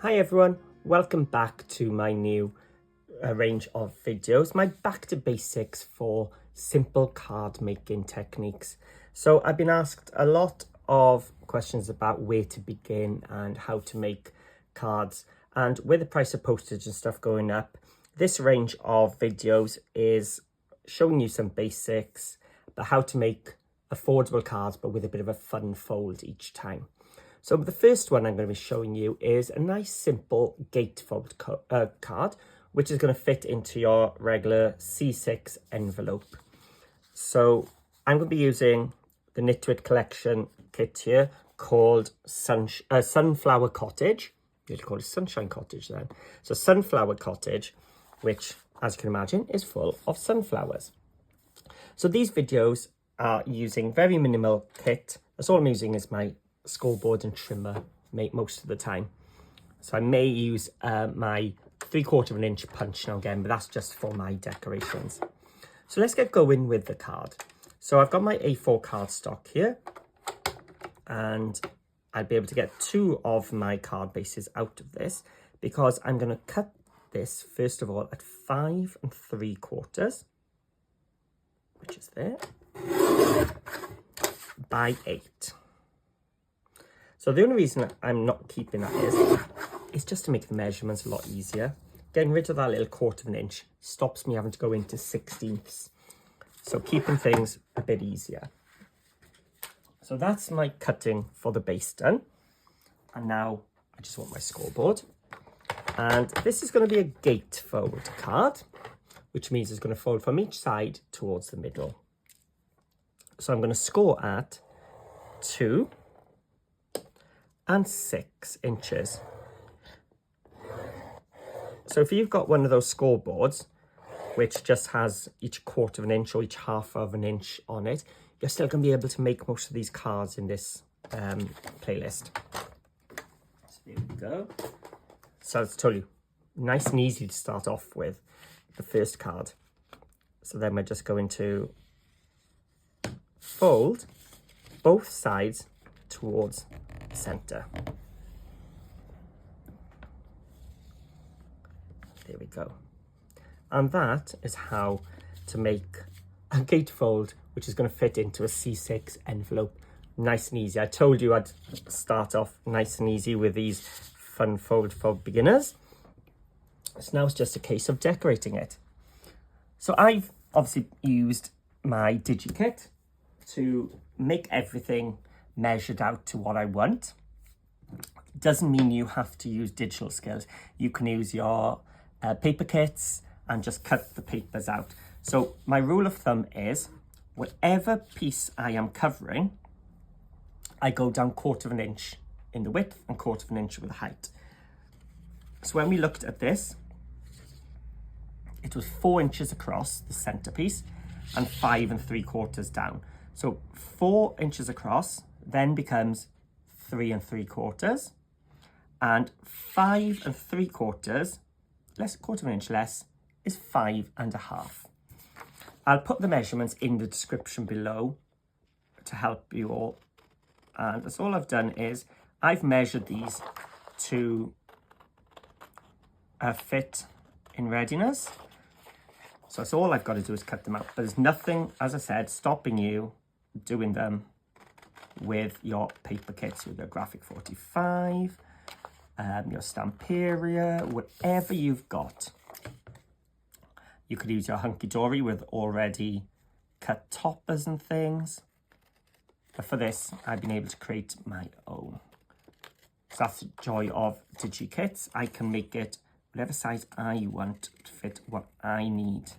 Hi everyone, welcome back to my new range of videos, my back to basics for simple card making techniques. So I've been asked a lot of questions about where to begin and how to make cards, and with the price of postage and stuff going up, this range of videos is showing you some basics about how to make affordable cards but with a bit of a fun fold each time. So the first one I'm going to be showing you is a nice simple gatefold card, which is going to fit into your regular C6 envelope. So I'm going to be using the Knitwit collection kit here called Sunflower Cottage. You'd call it Sunshine Cottage then. So Sunflower Cottage, which, as you can imagine, is full of sunflowers. So these videos are using very minimal kit. That's all I'm using is my scoreboard and trimmer most of the time. So I may use my 3/4 inch punch now again, but that's just for my decorations. So let's get going with the card. So I've got my A4 cardstock here, and I'll be able to get 2 of my card bases out of this because I'm going to cut this first of all at 5 3/4, which is there, by 8. So the only reason I'm not keeping that is just to make the measurements a lot easier. Getting rid of that little 1/4 inch stops me having to go into 1/16. So keeping things a bit easier. So that's my cutting for the base done. And now I just want my scoreboard. And this is going to be a gatefold card, which means it's going to fold from each side towards the middle. So I'm going to score at 2 and 6 inches. So if you've got one of those scoreboards which just has each 1/4 inch or each 1/2 inch on it, you're still going to be able to make most of these cards in this playlist. So there we go. So as I told you, nice and easy to start off with the first card. So then we're just going to fold both sides towards the center. There we go. And that is how to make a gatefold which is going to fit into a C6 envelope. Nice and easy. I told you I'd start off nice and easy with these fun fold for beginners. So now it's just a case of decorating it. So I've obviously used my DigiKit to make everything measured out to what I want. Doesn't mean you have to use digital skills. You can use your paper kits and just cut the papers out. So my rule of thumb is whatever piece I am covering, I go down 1/4 inch in the width and 1/4 inch with the height. So when we looked at this, it was 4 inches across the centerpiece and 5 3/4 down. So 4 inches across then becomes 3 3/4, and 5 3/4, less 1/4 inch less, is 5 1/2. I'll put the measurements in the description below to help you all. And that's all I've done is I've measured these to fit in readiness. So that's all I've got to do is cut them out. But there's nothing, as I said, stopping you doing them with your paper kits, with your Graphic 45, your Stamperia, whatever you've got. You could use your Hunky Dory with already cut toppers and things. But for this, I've been able to create my own. So that's the joy of DigiKits. I can make it whatever size I want to fit what I need.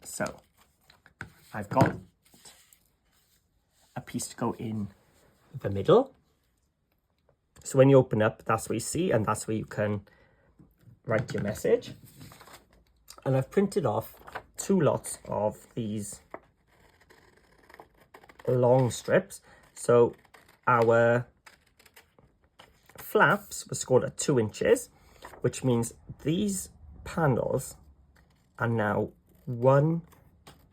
So I've got a piece to go in the middle. So when you open up, that's what you see, and that's where you can write your message. And I've printed off 2 lots of these long strips. So our flaps were scored at 2 inches, which means these panels are now 1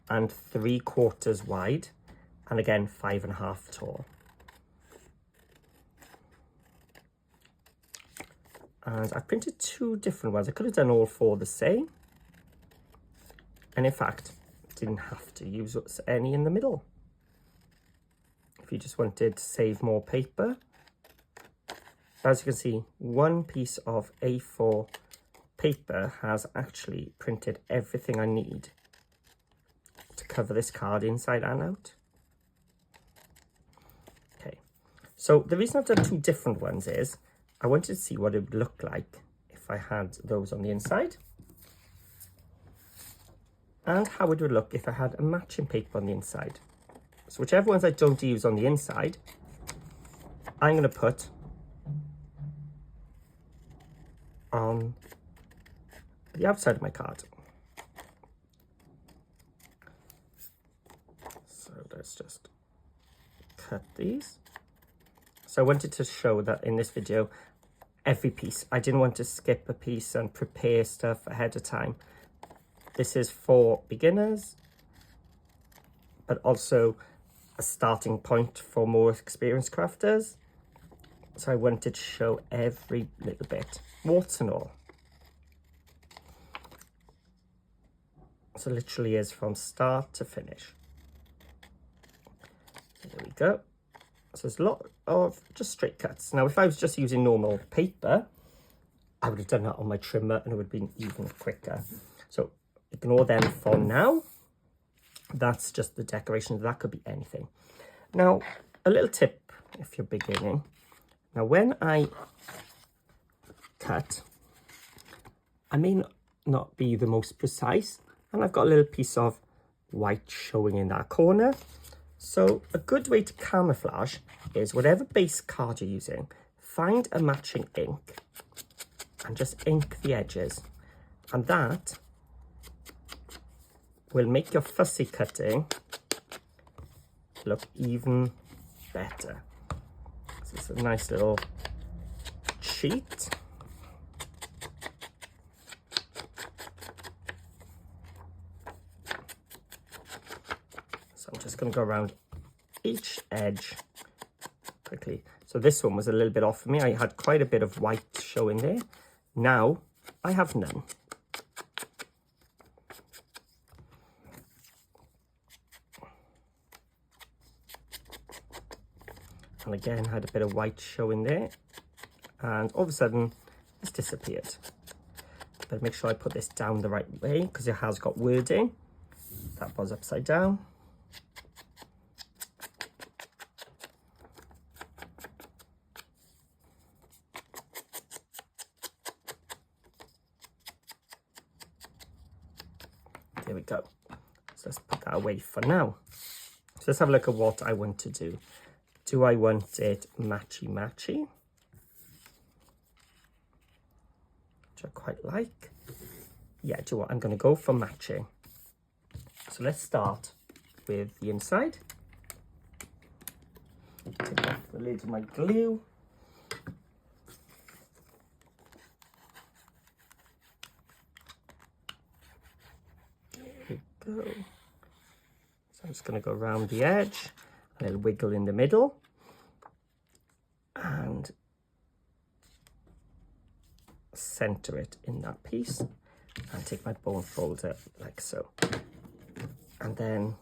3/4 wide, and again 5 1/2 tall. And I printed 2 different ones. I could have done all 4 the same. And in fact, didn't have to use any in the middle. If you just wanted to save more paper. As you can see, one piece of A4 paper has actually printed everything I need to cover this card inside and out. Okay, so the reason I've done 2 different ones is I wanted to see what it would look like if I had those on the inside, and how it would look if I had a matching paper on the inside. So whichever ones I don't use on the inside, I'm going to put on the outside of my card. So let's just cut these. So I wanted to show that in this video, every piece, I didn't want to skip a piece and prepare stuff ahead of time. This is for beginners, but also a starting point for more experienced crafters. So I wanted to show every little bit, warts and all. So literally is from start to finish. There we go. So there's a lot of just straight cuts. Now, if I was just using normal paper, I would have done that on my trimmer and it would have been even quicker. So ignore them for now. That's just the decoration. That could be anything. Now, a little tip if you're beginning. Now, when I cut, I may not be the most precise, and I've got a little piece of white showing in that corner. So a good way to camouflage is whatever base card you're using, find a matching ink and just ink the edges. And that will make your fussy cutting look even better. So it's a nice little cheat. So I'm just going to go around each edge quickly. So this one was a little bit off for me. I had quite a bit of white showing there. Now I have none. And again, had a bit of white showing there. And all of a sudden, it's disappeared. But make sure I put this down the right way because it has got wording. That was upside down. There we go. So let's put that away for now. So let's have a look at what I want to do. Do I want it matchy-matchy? Which I quite like. Yeah, do you know what? I'm going to go for matching. So let's start with the inside. Take off the lid of my glue. There we go. So I'm just going to go around the edge, a little wiggle in the middle, and center it in that piece, and take my bone folder like so. And then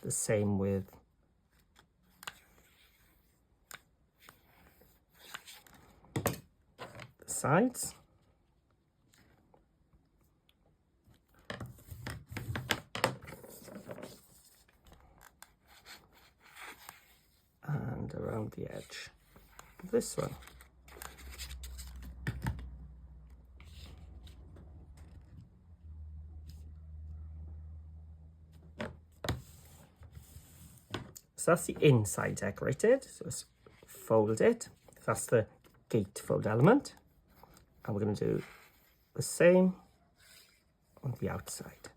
the same with the sides. And around the edge of this one. So that's the inside decorated. So let's fold it. That's the gatefold element. And we're going to do the same on the outside.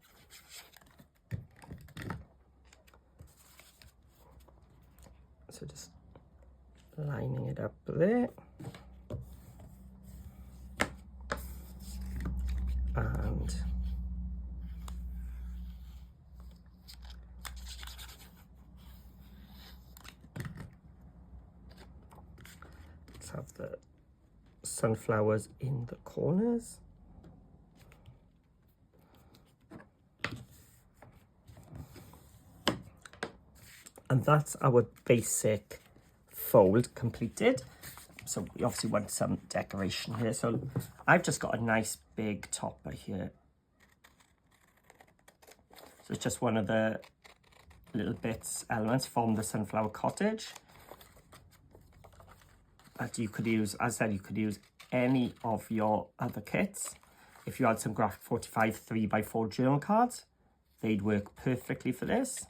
So just lining it up there. And let's have the sunflowers in the corners. And that's our basic fold completed. So we obviously want some decoration here. So I've just got a nice big topper here. So it's just one of the little elements from the sunflower cottage. But you could use, as I said, you could use any of your other kits. If you had some Graphic 45 3x4 journal cards, they'd work perfectly for this.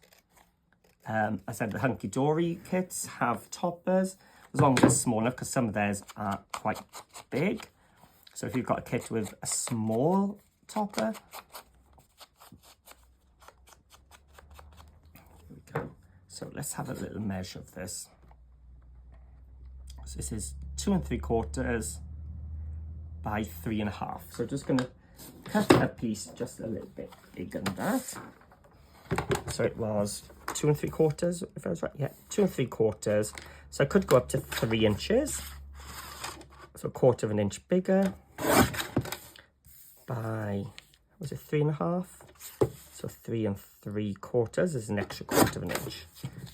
As I said, the Hunky Dory kits have toppers, as long as they're small enough, because some of theirs are quite big. So if you've got a kit with a small topper, here we go. So let's have a little measure of this. So this is 2 3/4 by 3.5. So just going to cut a piece just a little bit bigger than that. So it was 2 3/4, if I was right. Yeah, 2 3/4. So I could go up to 3 inches. So 1/4 inch bigger by, was it 3.5? So 3 3/4 is an extra 1/4 inch.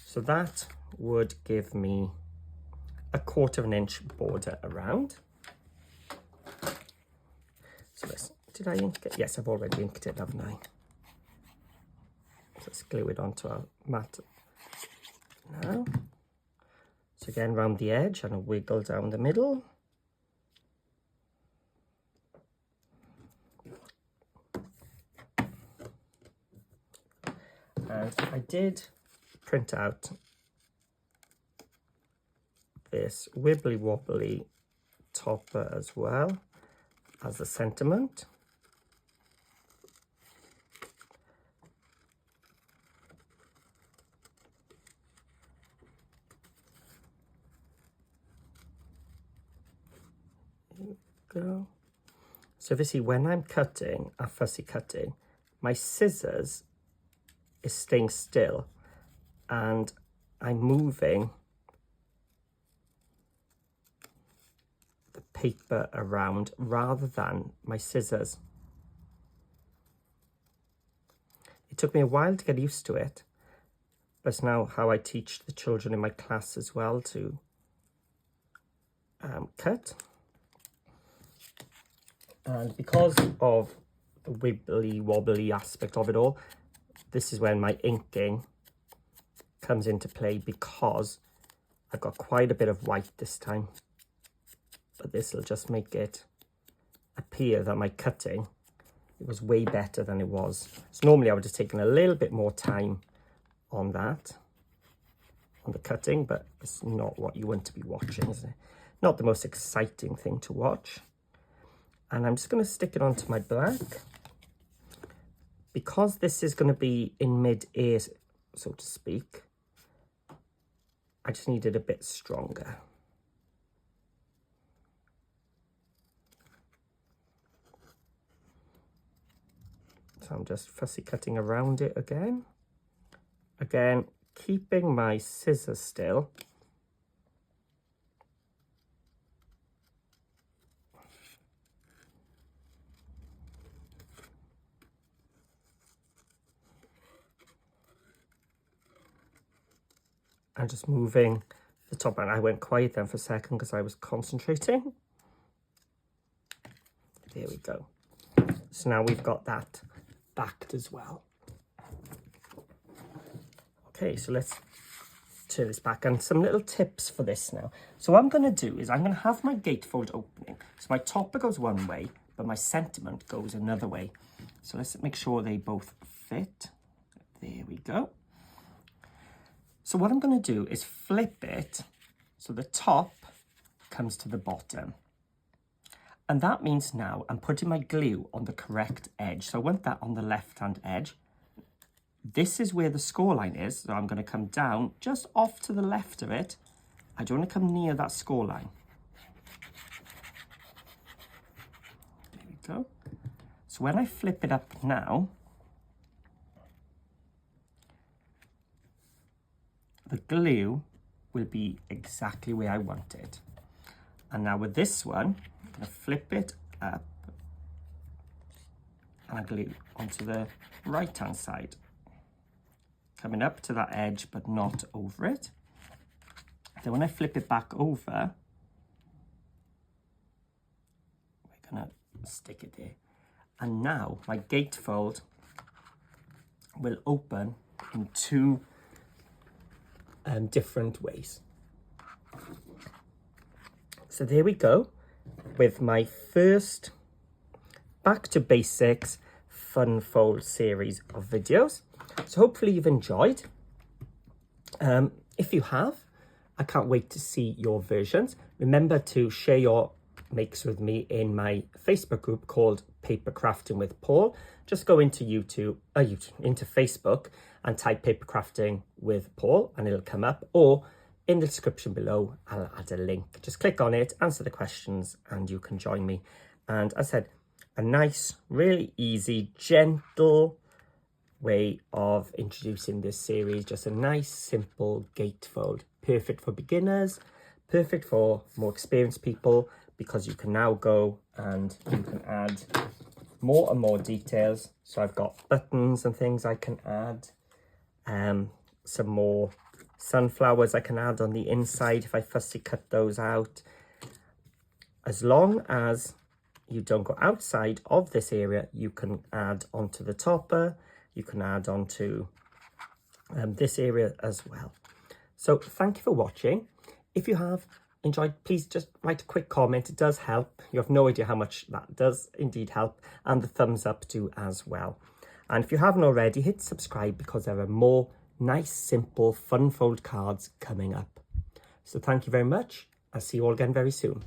So that would give me a 1/4 inch border around. So did I ink it? Yes, I've already inked it, haven't I? Let's glue it onto our mat now. So again, round the edge and a wiggle down the middle. And I did print out this wibbly wobbly topper as well as the sentiment. Go. So you see, when I'm cutting, fussy cutting, my scissors is staying still and I'm moving the paper around rather than my scissors. It took me a while to get used to it, but it's now how I teach the children in my class as well to cut. And because of the wibbly wobbly aspect of it all, this is when my inking comes into play, because I've got quite a bit of white this time. But this will just make it appear that my cutting, it was way better than it was. So normally I would have taken a little bit more time on that, on the cutting, but it's not what you want to be watching, is it? Not the most exciting thing to watch. And I'm just going to stick it onto my black. Because this is going to be in mid-air, so to speak, I just need it a bit stronger. So I'm just fussy cutting around it again. Again, keeping my scissors still. And just moving the top, and I went quiet then for a second because I was concentrating. There we go. So now we've got that backed as well. Okay, so let's turn this back, and some little tips for this now. So what I'm going to do is I'm going to have my gatefold opening. So my topper goes one way, but my sentiment goes another way. So let's make sure they both fit. There we go. So what I'm going to do is flip it so the top comes to the bottom. And that means now I'm putting my glue on the correct edge. So I want that on the left-hand edge. This is where the score line is. So I'm going to come down just off to the left of it. I don't want to come near that score line. There we go. So when I flip it up now, the glue will be exactly where I want it. And now with this one, I'm going to flip it up and I glue onto the right hand side, coming up to that edge but not over it. Then when I flip it back over, we're going to stick it there. And now my gatefold will open in two different ways. So there we go with my first Back to Basics Fun Fold series of videos. So hopefully you've enjoyed. If you have, I can't wait to see your versions. Remember to share your makes with me in my Facebook group called Paper Crafting with Paul. Just go into into Facebook and type Paper Crafting with Paul and it'll come up, or in the description below I'll add a link. Just click on it, answer the questions, and you can join me. And as I said, a nice, really easy, gentle way of introducing this series. Just a nice, simple gatefold. Perfect for beginners, perfect for more experienced people, because you can now go and you can add more and more details. So I've got buttons and things I can add. Some more sunflowers I can add on the inside if I fussy cut those out. As long as you don't go outside of this area, you can add onto the topper, you can add onto this area as well. So thank you for watching. If you have enjoyed, please just write a quick comment. It does help. You have no idea how much that does indeed help, and the thumbs up too as well. And if you haven't already, hit subscribe, because there are more nice, simple, fun fold cards coming up. So thank you very much. I'll see you all again very soon.